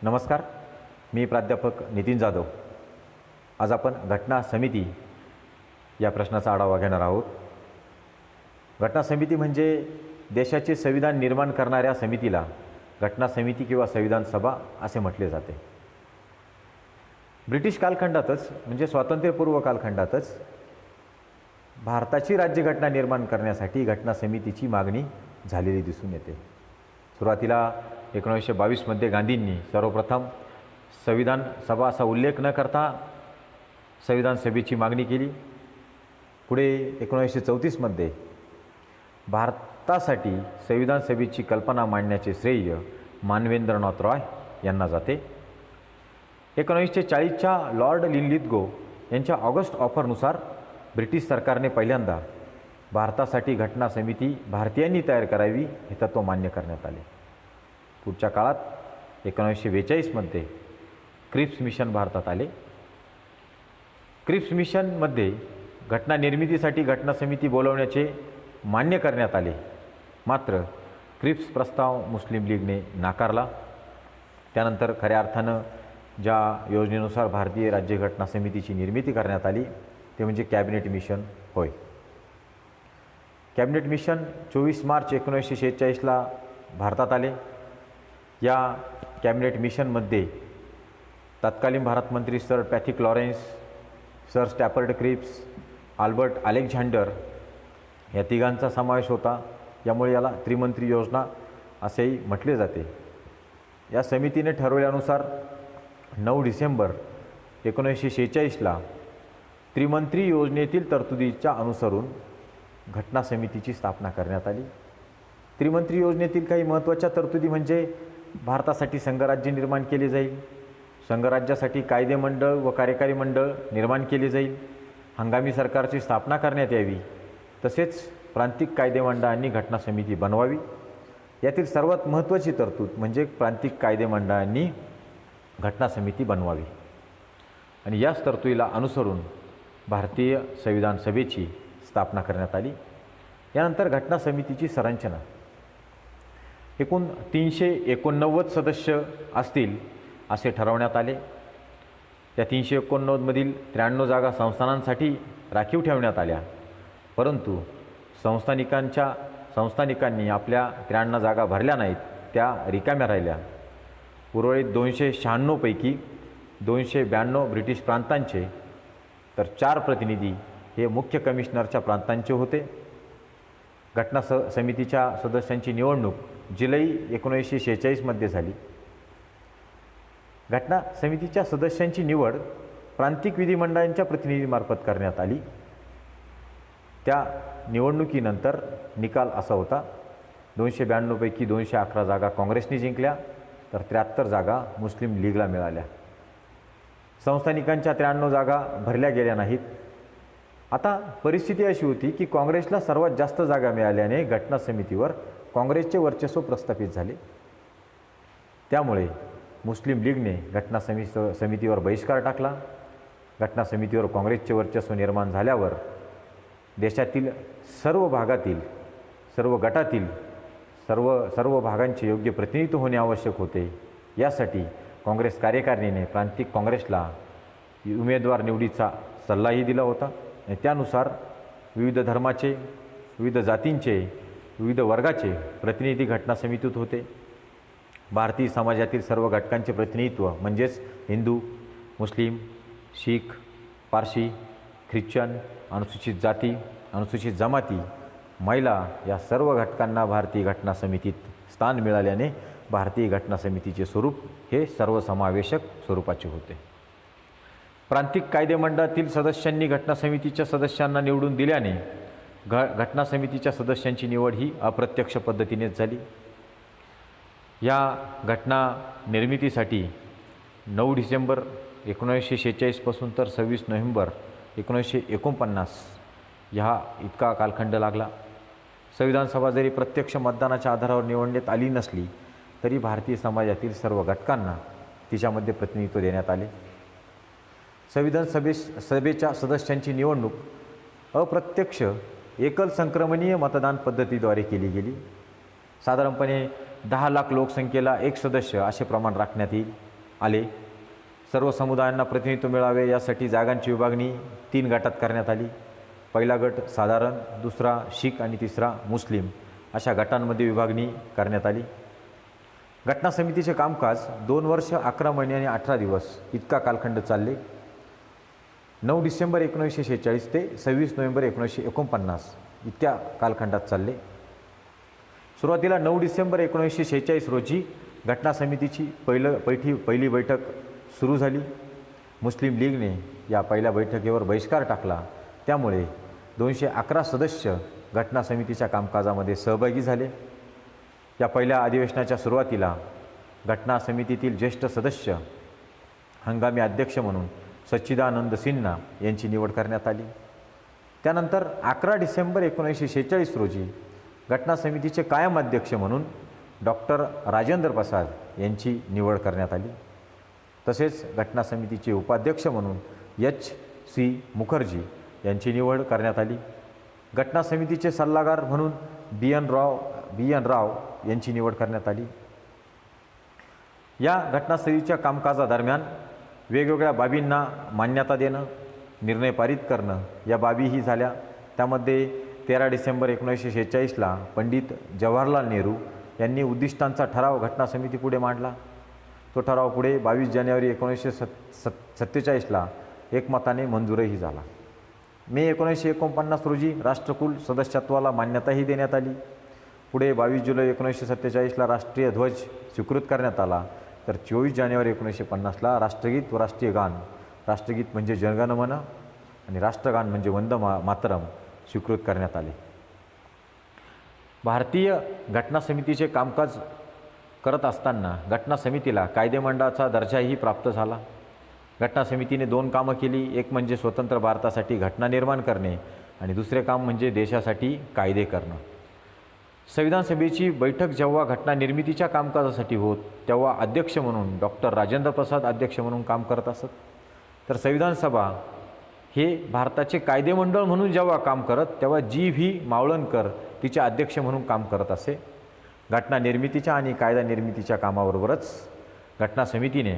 नमस्कार, मी प्राध्यापक नितीन जाधव. आज आपण घटना समिती या प्रश्नाचा आढावा घेणार आहोत. घटना समिती म्हणजे देशाचे संविधान निर्माण करणाऱ्या समितीला घटना समिती किंवा संविधान सभा असे म्हटले जाते. ब्रिटिश कालखंडातच म्हणजे स्वातंत्र्यपूर्व कालखंडातच भारताची राज्यघटना निर्माण करण्यासाठी घटना समितीची मागणी झालेली दिसून येते. सुरुवातीला 1922 गांधींनी सर्वप्रथम संविधान सभा असा उल्लेख न करता संविधान सभेची मागणी केली. पुढे 1934 भारतासाठी संविधान सभेची कल्पना मांडण्याचे श्रेय मानवेंद्रनाथ रॉय यांना जाते. 1940च्या लॉर्ड लिनलिथगो यांच्या ऑगस्ट ऑफरनुसार ब्रिटिश सरकारने पहिल्यांदा भारतासाठी घटना समिती भारतीयांनी तयार करावी हे तत्त्व मान्य करण्यात आले. पुढच्या काळात 1942 क्रिप्स मिशन भारतात आले. क्रिप्स मिशनमध्ये घटना निर्मितीसाठी घटना समिती बोलवण्याचे मान्य करण्यात आले. मात्र क्रिप्स प्रस्ताव मुस्लिम लीगने नाकारला. त्यानंतर खऱ्या अर्थानं ज्या योजनेनुसार भारतीय राज्यघटना समितीची निर्मिती करण्यात आली ते म्हणजे कॅबिनेट मिशन होय. कॅबिनेट मिशन 24 मार्च 1946ला भारतात आले. या कॅबिनेट मिशनमध्ये तत्कालीन भारत मंत्री sir Pethick Lawrence, sir Stafford Cripps, Albert Alexander या तिघांचा समावेश होता. यामुळे याला त्रिमंत्री योजना असेही म्हटले जाते. या समितीने ठरवल्यानुसार 9 डिसेंबर 1946ला त्रिमंत्री योजनेतील तरतुदीच्या अनुसरून घटना समितीची स्थापना करण्यात आली. त्रिमंत्री योजनेतील काही महत्त्वाच्या तरतुदी म्हणजे भारतासाठी संघराज्य निर्माण केले जाईल, संघराज्यासाठी कायदे मंडळ व कार्यकारी मंडळ निर्माण केले जाईल, हंगामी सरकारची स्थापना करण्यात यावी, तसेच प्रांतिक कायदे मंडळांनी घटना समिती बनवावी. यातील सर्वात महत्त्वाची तरतूद म्हणजे प्रांतिक कायदे मंडळांनी घटना समिती बनवावी आणि याच तरतुदीला अनुसरून भारतीय संविधान सभेची स्थापना करण्यात आली. यानंतर घटना समितीची संरचना एकूण 389 सदस्य असतील असे ठरवण्यात आले. त्या 389 93 जागा संस्थानांसाठी राखीव ठेवण्यात आल्या, परंतु संस्थानिकांनी आपल्या 93 जागा भरल्या नाहीत, त्या रिकाम्या राहिल्या. उर्वरित 296 पैकी 292 ब्रिटिश प्रांतांचे तर 4 प्रतिनिधी हे मुख्य कमिशनरच्या प्रांतांचे होते. घटना समितीच्या सदस्यांची निवडणूक जुलै 1946 झाली. घटना समितीच्या सदस्यांची निवड प्रांतिक विधिमंडळांच्या प्रतिनिधीमार्फत करण्यात आली. त्या निवडणुकीनंतर निकाल असा होता: 292 पैकी 211 जागा काँग्रेसने जिंकल्या तर 73 जागा मुस्लिम लीगला मिळाल्या. संस्थानिकांच्या 93 जागा भरल्या गेल्या नाहीत. आता परिस्थिती अशी होती की काँग्रेसला सर्वात जास्त जागा मिळाल्याने घटना समितीवर काँग्रेसचे वर्चस्व प्रस्थापित झाले. त्यामुळे मुस्लिम लीगने घटना समितीवर बहिष्कार टाकला. घटना समितीवर काँग्रेसचे वर्चस्व निर्माण झाल्यावर देशातील सर्व भागातील, सर्व गटातील सर्व भागांचे योग्य प्रतिनिधित्व होणे आवश्यक होते. यासाठी काँग्रेस कार्यकारिणीने प्रांतिक काँग्रेसला उमेदवार निवडीचा सल्लाही दिला होता. आणि त्यानुसार विविध धर्माचे, विविध जातींचे, विविध वर्गाचे प्रतिनिधी घटना समितीत होते. भारतीय समाजातील सर्व घटकांचे प्रतिनिधित्व म्हणजेच हिंदू, मुस्लिम, शीख, पारशी, ख्रिश्चन, अनुसूचित जाती, अनुसूचित जमाती, महिला या सर्व घटकांना भारतीय घटना समितीत स्थान मिळाल्याने भारतीय घटना समितीचे स्वरूप हे सर्वसमावेशक स्वरूपाचे होते. प्रांतिक कायदे मंडळातील सदस्यांनी घटना समितीच्या सदस्यांना निवडून दिल्याने घटना समितीच्या सदस्यांची निवड ही अप्रत्यक्ष पद्धतीनेच झाली. या घटना निर्मितीसाठी 9 डिसेंबर 1946 पासून तर 26 नोव्हेंबर 1949 ह्या इतका कालखंड लागला. संविधान सभा जरी प्रत्यक्ष मतदानाच्या आधारावर निवडण्यात आली नसली तरी भारतीय समाजातील सर्व घटकांना तिच्यामध्ये प्रतिनिधित्व देण्यात आले. संविधान सभेच्या सदस्यांची निवडणूक अप्रत्यक्ष एकल संक्रमणीय मतदान पद्धतीद्वारे केली गेली. साधारणपणे 10 लाख लोकसंख्येला एक सदस्य असे प्रमाण राखण्यात येईल. आले. सर्व समुदायांना प्रतिनिधित्व मिळावे यासाठी जागांची विभागणी 3 गटात करण्यात आली. पहिला गट साधारण, दुसरा शीख आणि तिसरा मुस्लिम अशा गटांमध्ये विभागणी करण्यात आली. घटना समितीचे कामकाज 2 वर्ष 11 महिने आणि 18 दिवस इतका कालखंड चालले. 9 डिसेंबर 1946 ते 26 नोव्हेंबर 1949 इतक्या कालखंडात चालले. सुरुवातीला 9 डिसेंबर 1946 रोजी घटना समितीची पहिली बैठक सुरू झाली. मुस्लिम लीगने या पहिल्या बैठकीवर बहिष्कार टाकला. त्यामुळे 211 सदस्य घटना समितीच्या कामकाजामध्ये सहभागी झाले. या पहिल्या अधिवेशनाच्या सुरुवातीला घटना समितीतील ज्येष्ठ सदस्य हंगामी अध्यक्ष म्हणून सच्चिदानंद सिन्हा यांची निवड करण्यात आली. त्यानंतर 11 डिसेंबर 1946 रोजी घटना समितीचे कायम अध्यक्ष म्हणून डॉक्टर राजेंद्र प्रसाद यांची निवड करण्यात आली. तसेच घटना समितीचे उपाध्यक्ष म्हणून H.C. मुखर्जी यांची निवड करण्यात आली. घटना समितीचे सल्लागार म्हणून बी.एन. राव यांची निवड करण्यात आली. या घटना समितीच्या कामकाजादरम्यान वेगवेगळ्या बाबींना मान्यता देणं, निर्णय पारित करणं या बाबीही झाल्या. त्यामध्ये 13 डिसेंबर 1946ला पंडित जवाहरलाल नेहरू यांनी उद्दिष्टांचा ठराव घटना समितीपुढे मांडला. तो ठराव पुढे 22 जानेवारी 1947ला एकमताने मंजूरही झाला. मे 1949 रोजी राष्ट्रकुल सदस्यत्वाला मान्यताही देण्यात आली. पुढे 22 जुलै 1947ला राष्ट्रीय ध्वज स्वीकृत करण्यात आला. तर 24 जानेवारी 1950ला राष्ट्रगीत व राष्ट्रीय गान, राष्ट्रगीत म्हणजे जनगण मन आणि राष्ट्रगान म्हणजे वंदे मातरम स्वीकृत करण्यात आले. भारतीय घटना समितीचे कामकाज करत असताना घटना समितीला कायदेमंडळाचा दर्जाही प्राप्त झाला. घटना समितीने 2 कामं केली. एक म्हणजे स्वतंत्र भारतासाठी घटना निर्माण करणे आणि दुसरे काम म्हणजे देशासाठी कायदे करणं. संविधान सभेची बैठक जेव्हा घटना निर्मितीच्या कामकाजासाठी होत तेव्हा अध्यक्ष म्हणून डॉक्टर राजेंद्र प्रसाद अध्यक्ष म्हणून काम करत असत. तर संविधान सभा हे भारताचे कायदेमंडळ म्हणून जेव्हा काम करत तेव्हा G.V. मावळणकर तिचे अध्यक्ष म्हणून काम करत असे. घटना निर्मितीच्या आणि कायदा निर्मितीच्या कामाबरोबरच घटना समितीने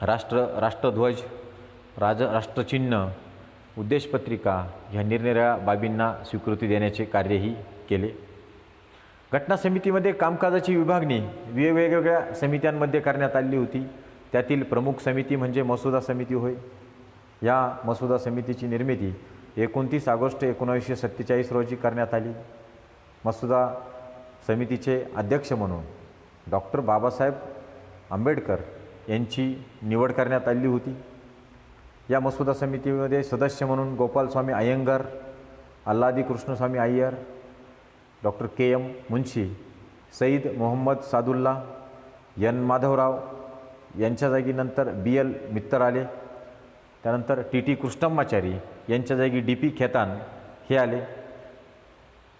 राष्ट्रध्वज, राष्ट्रचिन्ह, उद्देशपत्रिका ह्या निरनिराळ्या बाबींना स्वीकृती देण्याचे कार्यही केले. घटना समितीमध्ये कामकाजाची विभागणी वेगवेगळ्या समित्यांमध्ये करण्यात आली होती. त्यातील प्रमुख समिती म्हणजे मसुदा समिती होय. या मसुदा समितीची निर्मिती 29 ऑगस्ट 1947 रोजी करण्यात आली. मसुदा समितीचे अध्यक्ष म्हणून डॉक्टर बाबासाहेब आंबेडकर यांची निवड करण्यात आली होती. या मसुदा समितीमध्ये सदस्य म्हणून गोपालस्वामी अय्यंगार, अल्लादी कृष्णस्वामी अय्यर, डॉक्टर K.M. मुन्शी, सईद मोहम्मद सादुल्ला, N. माधवराव यांच्या जागी नंतर B.L. मित्तर आले. त्यानंतर T.T. कृष्णम्माचारी यांच्या जागी D.P. खेतान हे आले.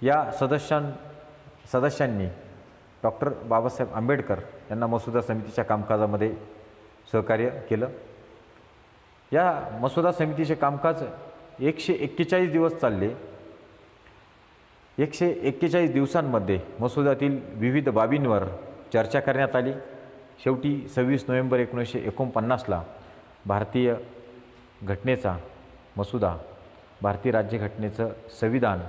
या सदस्यांनी डॉक्टर बाबासाहेब आंबेडकर यांना मसुदा समितीच्या कामकाजामध्ये सहकार्य केलं. या मसुदा समितीचे कामकाज 141 दिवस चालले. 141 दिवसांमध्ये मसुद्यातील विविध बाबींवर चर्चा करण्यात आली. शेवटी 26 नोव्हेंबर 1949ला भारतीय घटनेचा मसुदा, भारतीय राज्यघटनेचं संविधान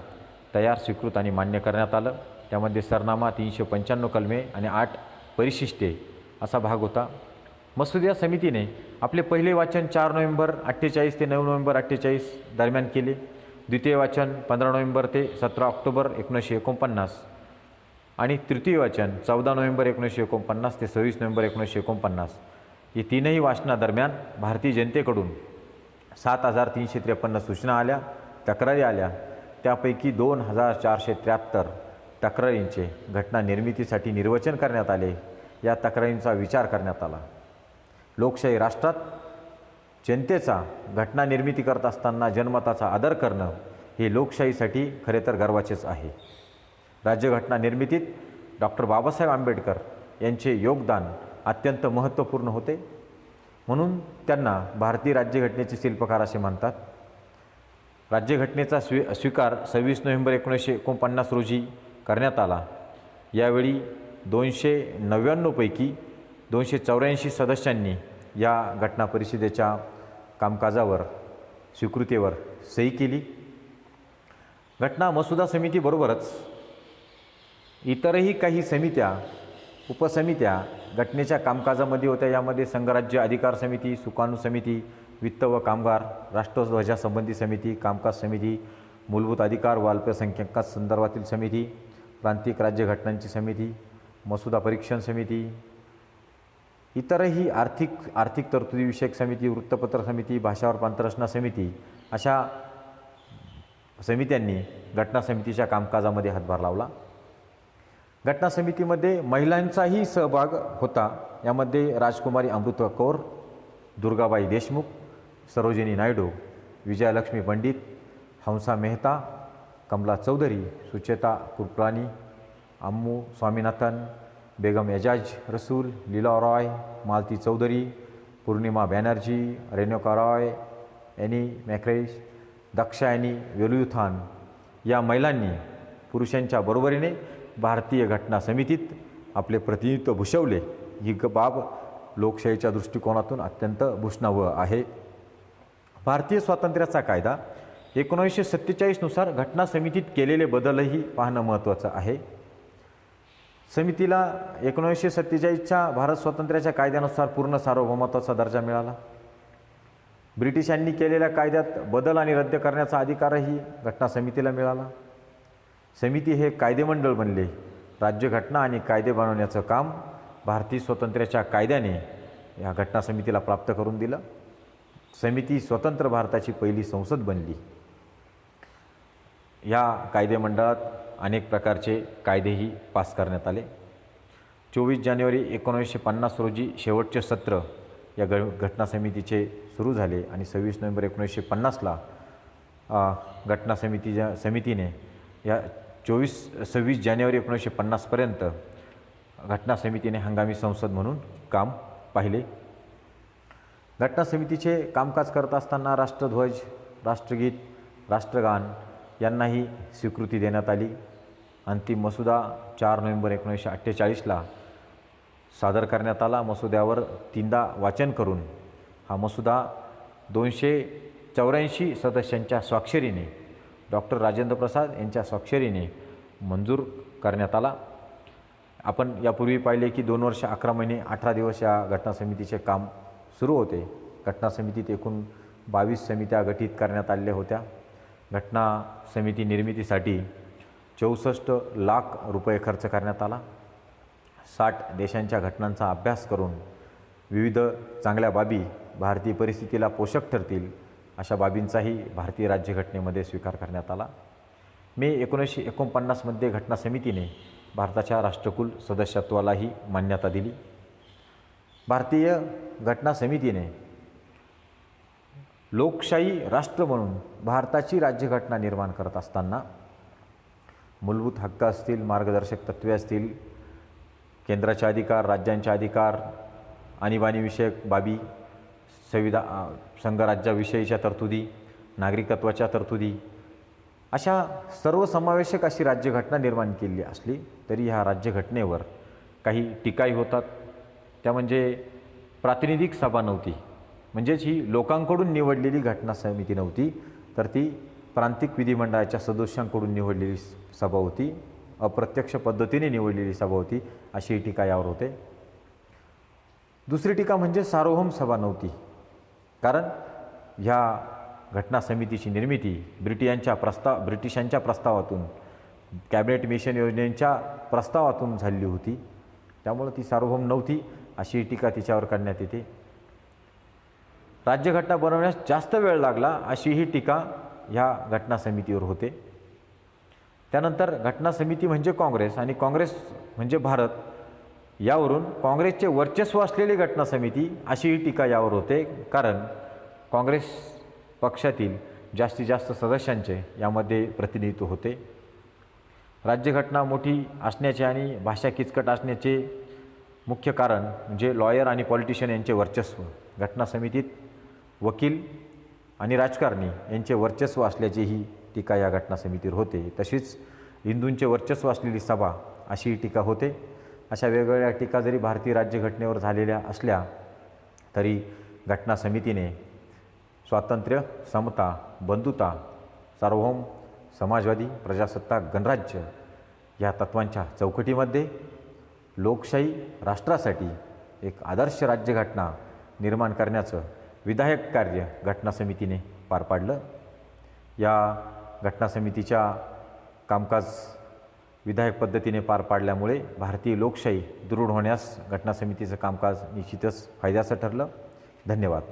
तयार, स्वीकृत आणि मान्य करण्यात आलं. त्यामध्ये सरनामा, 395 कलमे आणि 8 परिशिष्टे असा भाग होता. मसुदा समितीने आपले पहिले वाचन 4 नोव्हेंबर 48 ते 9 नोव्हेंबर 48 दरम्यान केले. द्वितीय वाचन 15 नोव्हेंबर ते 17 ऑक्टोबर 1949 आणि तृतीय वाचन 14 नोव्हेंबर 1949 ते 26 नोव्हेंबर 1949 ही तीनही वाचनादरम्यान भारतीय जनतेकडून 7,353 सूचना आल्या, तक्रारी आल्या. त्यापैकी 2,473 तक्रारींचे घटना निर्मितीसाठी निर्वचन करण्यात आले. या तक्रारींचा विचार करण्यात आला. लोकशाही राष्ट्रात जनतेचा घटना निर्मिती करत असताना जनमताचा आदर करणं हे लोकशाहीसाठी खरे तर गर्वाचेच आहे. राज्यघटना निर्मितीत डॉक्टर बाबासाहेब आंबेडकर यांचे योगदान अत्यंत महत्त्वपूर्ण होते. म्हणून त्यांना भारतीय राज्यघटनेचे शिल्पकार असे म्हणतात. राज्यघटनेचा स्वीकार 26 नोव्हेंबर 1949 रोजी करण्यात आला. यावेळी 299 पैकी 284 सदस्यांनी या घटना परिषदेच्या कामकाजावर स्वीकृतीवर सही केली. घटना मसुदा समितीबरोबरच इतरही काही समित्या, उपसमित्या घटनेच्या कामकाजामध्ये होत्या. यामध्ये संघराज्य अधिकार समिती, सुकाणू समिती, वित्त व कामगार, राष्ट्रध्वजासंबंधी समिती, कामकाज समिती, मूलभूत अधिकार व अल्पसंख्याकांसंदर्भातील समिती, प्रांतिक राज्य घटनांची समिती, मसुदा परीक्षण समिती, इतरही आर्थिक तरतुदीविषयक समिती, वृत्तपत्र समिती, भाषा व प्रांतरचना समिती अशा समित्यांनी घटना समितीच्या कामकाजामध्ये हातभार लावला. घटना समितीमध्ये महिलांचाही सहभाग होता. यामध्ये राजकुमारी अमृता कौर, दुर्गाबाई देशमुख, सरोजिनी नायडू, विजयालक्ष्मी पंडित, हंसा मेहता, कमला चौधरी, सुचेता कुरप्लानी, अम्मू स्वामीनाथन, बेगम एजाज रसूल, लीला रॉय, मालती चौधरी, पूर्णिमा बॅनर्जी, रेणुका रॉय, एनी मॅक्रेस, दाक्षायणी वेलुयुथान या महिलांनी पुरुषांच्या बरोबरीने भारतीय घटना समितीत आपले प्रतिनिधित्व भूषवले. ही बाब लोकशाहीच्या दृष्टिकोनातून अत्यंत भूषणावह आहे. भारतीय स्वातंत्र्याचा कायदा 1947नुसार घटना समितीत केलेले बदलही पाहणं महत्त्वाचं आहे. समितीला 1947च्या भारत स्वातंत्र्याच्या कायद्यानुसार पूर्ण सार्वभौमत्वाचा दर्जा मिळाला. ब्रिटिशांनी केलेल्या कायद्यात बदल आणि रद्द करण्याचा अधिकारही घटना समितीला मिळाला. समिती हे कायदेमंडळ बनले. राज्यघटना आणि कायदे बनवण्याचं काम भारतीय स्वातंत्र्याच्या कायद्याने या घटना समितीला प्राप्त करून दिलं. समिती स्वतंत्र भारताची पहिली संसद बनली. या कायदेमंडळात अनेक प्रकारचे कायदेही पास करण्यात आले. 24 जानेवारी 1950 रोजी शेवटचे सत्र या घटना समितीचे सुरू झाले आणि 26 नोव्हेंबर 1950ला घटना समितीने या 26 जानेवारी 1950पर्यंत घटना समितीने हंगामी संसद म्हणून काम पाहिले. घटना समितीचे कामकाज करत असताना राष्ट्रध्वज, राष्ट्रगीत, राष्ट्रगान यांनाही स्वीकृती देण्यात आली. अंतिम मसुदा 4 नोव्हेंबर 1948ला सादर करण्यात आला. मसुद्यावर 3दा वाचन करून हा मसुदा 284 सदस्यांच्या स्वाक्षरीने डॉक्टर राजेंद्र प्रसाद यांच्या स्वाक्षरीने मंजूर करण्यात आला. आपण यापूर्वी पाहिले की 2 वर्ष 11 महिने 18 दिवस या घटना समितीचे काम सुरू होते. घटना समितीत एकूण 22 समित्या गठीत करण्यात आलेल्या होत्या. घटना समिती निर्मितीसाठी 64 लाख रुपये खर्च करण्यात आला. 60 देशांच्या घटनांचा अभ्यास करून विविध चांगल्या बाबी भारतीय परिस्थितीला पोषक ठरतील अशा बाबींचाही भारतीय राज्यघटनेमध्ये स्वीकार करण्यात आला. मे 1949मध्ये घटना समितीने भारताच्या राष्ट्रकुल सदस्यत्वालाही मान्यता दिली. भारतीय घटना समितीने लोकशाही राष्ट्र म्हणून भारताची राज्यघटना निर्माण करत असताना मूलभूत हक्क असतील, मार्गदर्शक तत्त्वे असतील, केंद्राचे अधिकार, राज्यांचे अधिकार, आणीबाणीविषयक बाबी, संघराज्याविषयीच्या तरतुदी, नागरिकत्वाच्या तरतुदी अशा सर्वसमावेशक अशी राज्यघटना निर्माण केली असली तरी ह्या राज्यघटनेवर काही टीकाही होतात. त्या म्हणजे प्रातिनिधिक सभा नव्हती, म्हणजेच ही लोकांकडून निवडलेली घटना समिती नव्हती, तर ती प्रांतिक विधिमंडळाच्या सदस्यांकडून निवडलेली सभा होती, अप्रत्यक्ष पद्धतीने निवडलेली सभा होती, अशी टीका यावर होते. दुसरी टीका म्हणजे सार्वभौम सभा नव्हती, कारण ह्या घटना समितीची निर्मिती ब्रिटिशांच्या प्रस्तावातून, कॅबिनेट मिशन योजनेच्या प्रस्तावातून झालेली होती. त्यामुळे ती सार्वभौम नव्हती अशी टीका तिच्यावर करण्यात येते. राज्यघटना बनवण्यास जास्त वेळ लागला अशी ही टीका ह्या घटना समितीवर होते. त्यानंतर घटना समिती म्हणजे काँग्रेस आणि काँग्रेस म्हणजे भारत, यावरून काँग्रेसचे वर्चस्व असलेली घटना समिती अशी ही टीका यावर होते, कारण काँग्रेस पक्षातील जास्तीत जास्त सदस्यांचे यामध्ये प्रतिनिधित्व होते. राज्यघटना मोठी असण्याचे आणि भाषा किचकट असण्याचे मुख्य कारण म्हणजे लॉयर आणि पॉलिटिशियन यांचे वर्चस्व. घटना समितीत वकील आणि राजकारणी यांचे वर्चस्व असल्याचीही टीका या घटना समितीवर होते. तशीच हिंदूंचे वर्चस्व असलेली सभा अशी टीका होते. अशा वेगवेगळ्या टीका जरी भारतीय राज्यघटनेवर झालेल्या असल्या तरी घटना समितीने स्वातंत्र्य, समता, बंधुता, सार्वभौम, समाजवादी, प्रजासत्ताक, गणराज्य या तत्त्वांच्या चौकटीमध्ये लोकशाही राष्ट्रासाठी एक आदर्श राज्यघटना निर्माण करण्याचं विधायक कार्य घटना समितीने पार पाडलं. या घटना समितीच्या कामकाज विधायक पद्धतीने पार पाडल्यामुळे भारतीय लोकशाही दृढ होण्यास घटना समितीचं कामकाज निश्चितच फायद्याचं ठरलं. धन्यवाद.